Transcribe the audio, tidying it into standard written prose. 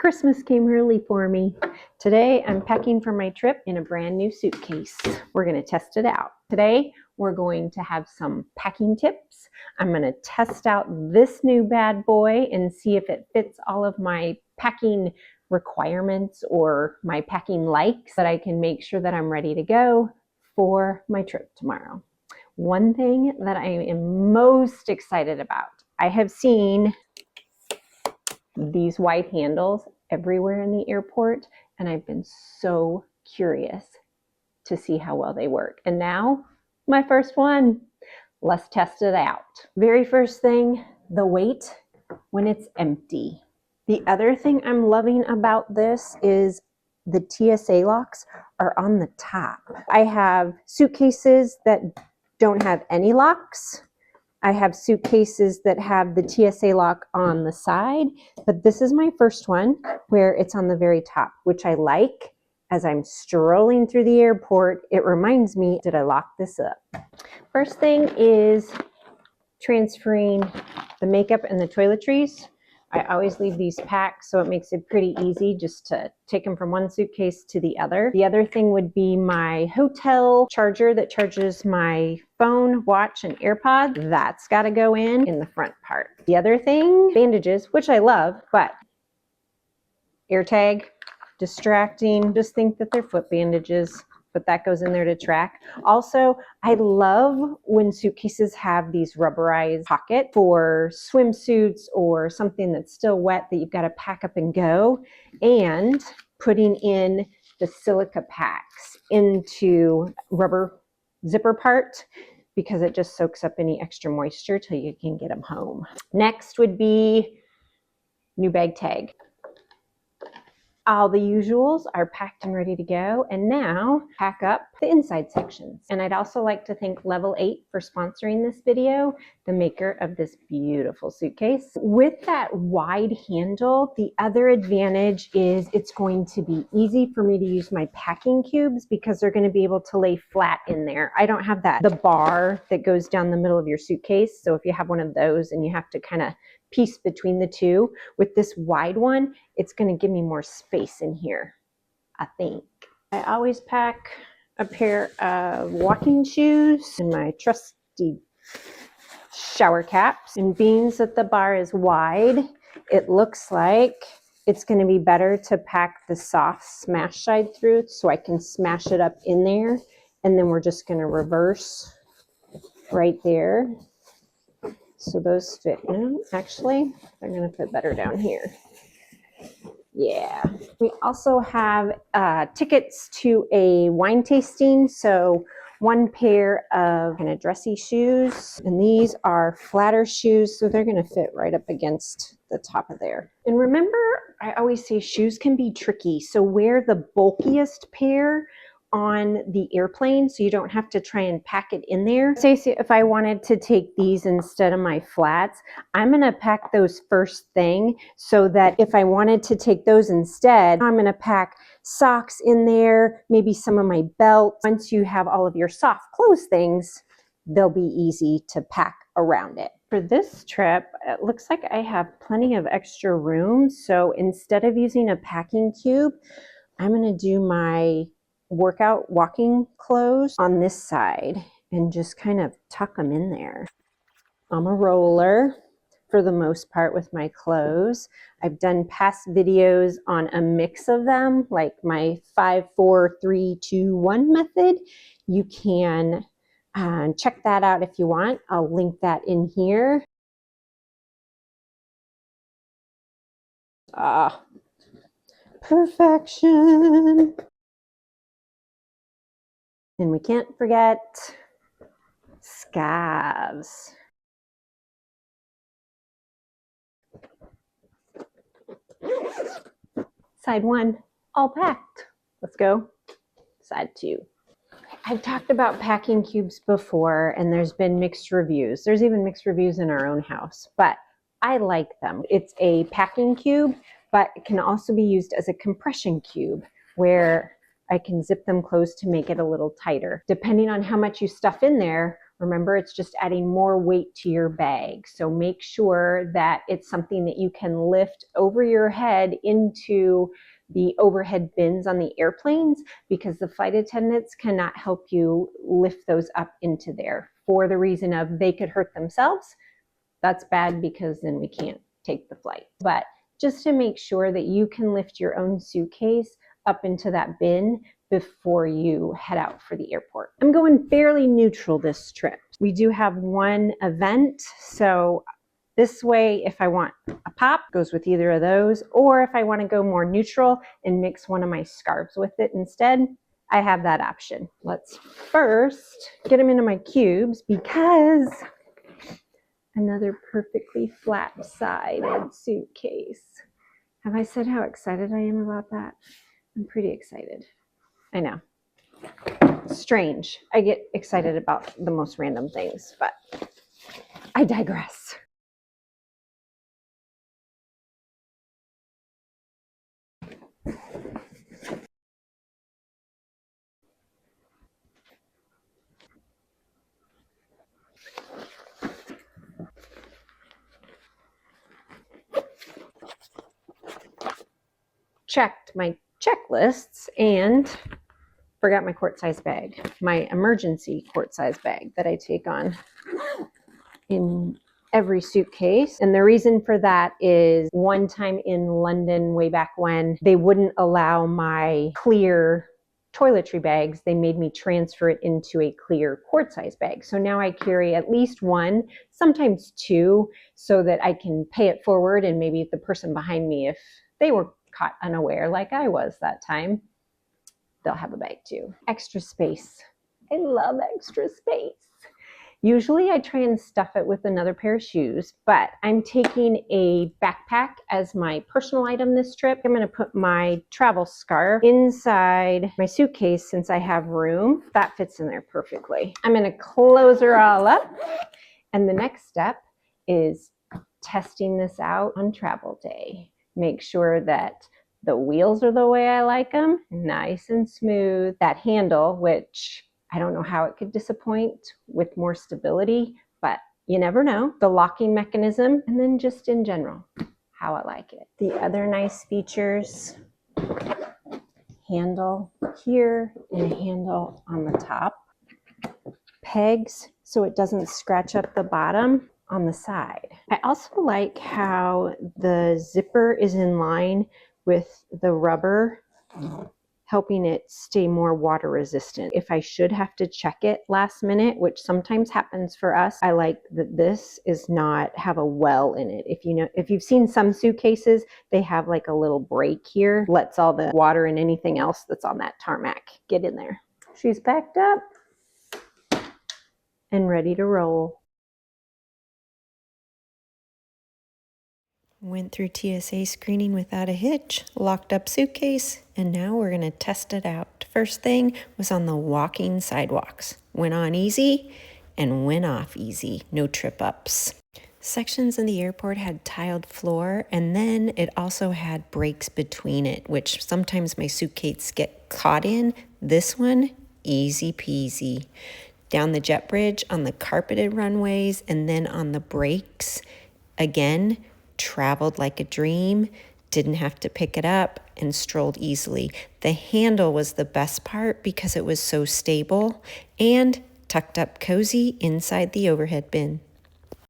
Christmas came early for me. Today I'm packing for my trip in a brand new suitcase. We're going to test it out. Today we're going to have some packing tips. I'm going to test out this new bad boy and see if it fits all of my packing requirements or my packing likes, so that I can make sure that I'm ready to go for my trip tomorrow. One thing that I am most excited about, I have seen these wide handles everywhere in the airport, and I've been so curious to see how well they work. And now, my first one. Let's test it out. Very first thing, the weight when it's empty. The other thing I'm loving about this is the TSA locks are on the top. I have suitcases that don't have any locks. I have suitcases that have the TSA lock on the side, but this is my first one where it's on the very top, which I like. As I'm strolling through the airport, it reminds me, did I lock this up? First thing is transferring the makeup and the toiletries. I always leave these packed, so it makes it pretty easy just to take them from one suitcase to the other. The other thing would be my hotel charger that charges my phone, watch, and AirPods. That's got to go in the front part. The other thing, bandages, which I love, but AirTag, distracting. Just think that they're foot bandages, but that goes in there to track. Also, I love when suitcases have these rubberized pockets for swimsuits or something that's still wet that you've got to pack up and go, and putting in the silica packs into rubber zipper part, because it just soaks up any extra moisture till you can get them home. Next would be new bag tag. All the usuals are packed and ready to go, and now pack up the inside sections. And I'd also like to thank Level 8 for sponsoring this video, the maker of this beautiful suitcase. With that wide handle, the other advantage is it's going to be easy for me to use my packing cubes because they're going to be able to lay flat in there. I don't have the bar that goes down the middle of your suitcase, so if you have one of those and you have to kind of piece between the two, with this wide one, it's going to give me more space in here, I think. I always pack a pair of walking shoes and my trusty shower caps. And being that the bar is wide, it looks like it's going to be better to pack the soft smash side through so I can smash it up in there, and then we're just going to reverse right there. So those fit. No, actually, they're going to fit better down here. Yeah. We also have tickets to a wine tasting. So one pair of kind of dressy shoes. And these are flatter shoes, so they're going to fit right up against the top of there. And remember, I always say shoes can be tricky. So wear the bulkiest pair on the airplane so you don't have to try and pack it in there. Say if I wanted to take these instead of my flats, I'm going to pack those first thing so that if I wanted to take those instead, I'm going to pack socks in there, maybe some of my belts. Once you have all of your soft clothes things, they'll be easy to pack around it. For this trip, it looks like I have plenty of extra room. So instead of using a packing cube, I'm going to do my workout walking clothes on this side and just kind of tuck them in there. I'm a roller for the most part with my clothes. I've done past videos on a mix of them, like my 5, 4, 3, 2, 1 method. You can check that out if you want. I'll link that in here. Perfection. And we can't forget scarves. Side 1, all packed. Let's go. Side 2. I've talked about packing cubes before, and there's been mixed reviews. There's even mixed reviews in our own house, but I like them. It's a packing cube, but it can also be used as a compression cube where I can zip them closed to make it a little tighter. Depending on how much you stuff in there Remember, it's just adding more weight to your bag. So make sure that it's something that you can lift over your head into the overhead bins on the airplanes, because the flight attendants cannot help you lift those up into there for the reason of they could hurt themselves. That's bad because then we can't take the flight. But just to make sure that you can lift your own suitcase up into that bin before you head out for the airport. I'm going fairly neutral this trip. We do have one event, so this way, if I want a pop, goes with either of those, or if I want to go more neutral and mix one of my scarves with it instead, I have that option. Let's first get them into my cubes, because another perfectly flat-sided suitcase. Have I said how excited I am about that? I'm pretty excited. I know. Strange. I get excited about the most random things, but I digress. Checked my checklists and forgot my quart size bag, my emergency quart size bag that I take on in every suitcase. And the reason for that is one time in London, way back when, they wouldn't allow my clear toiletry bags. They made me transfer it into a clear quart size bag. So now I carry at least one, sometimes two, so that I can pay it forward, and maybe the person behind me, if they were caught unaware like I was that time, they'll have a bag too. Extra space. I love extra space. Usually I try and stuff it with another pair of shoes, but I'm taking a backpack as my personal item this trip. I'm going to put my travel scarf inside my suitcase since I have room. That fits in there perfectly. I'm going to close her all up, and the next step is testing this out on travel day. Make sure that the wheels are the way I like them, nice and smooth. That handle, which I don't know how it could disappoint with more stability, but you never know. The locking mechanism, and then just in general, how I like it. The other nice features, handle here and a handle on the top. Pegs so it doesn't scratch up the bottom on the side. I also like how the zipper is in line with the rubber, helping it stay more water resistant. If I should have to check it last minute, which sometimes happens for us, I like that this is not have a well in it. If you've seen some suitcases, they have like a little break here, lets all the water and anything else that's on that tarmac get in there. She's packed up and ready to roll. Went through TSA screening without a hitch, locked up suitcase, and now we're going to test it out. First thing was on the walking sidewalks. Went on easy and went off easy, no trip ups. Sections in the airport had tiled floor, and then it also had breaks between it, which sometimes my suitcase get caught in. This one, easy peasy. Down the jet bridge on the carpeted runways, and then on the brakes, again, traveled like a dream, didn't have to pick it up, and strolled easily. The handle was the best part because it was so stable and tucked up cozy inside the overhead bin.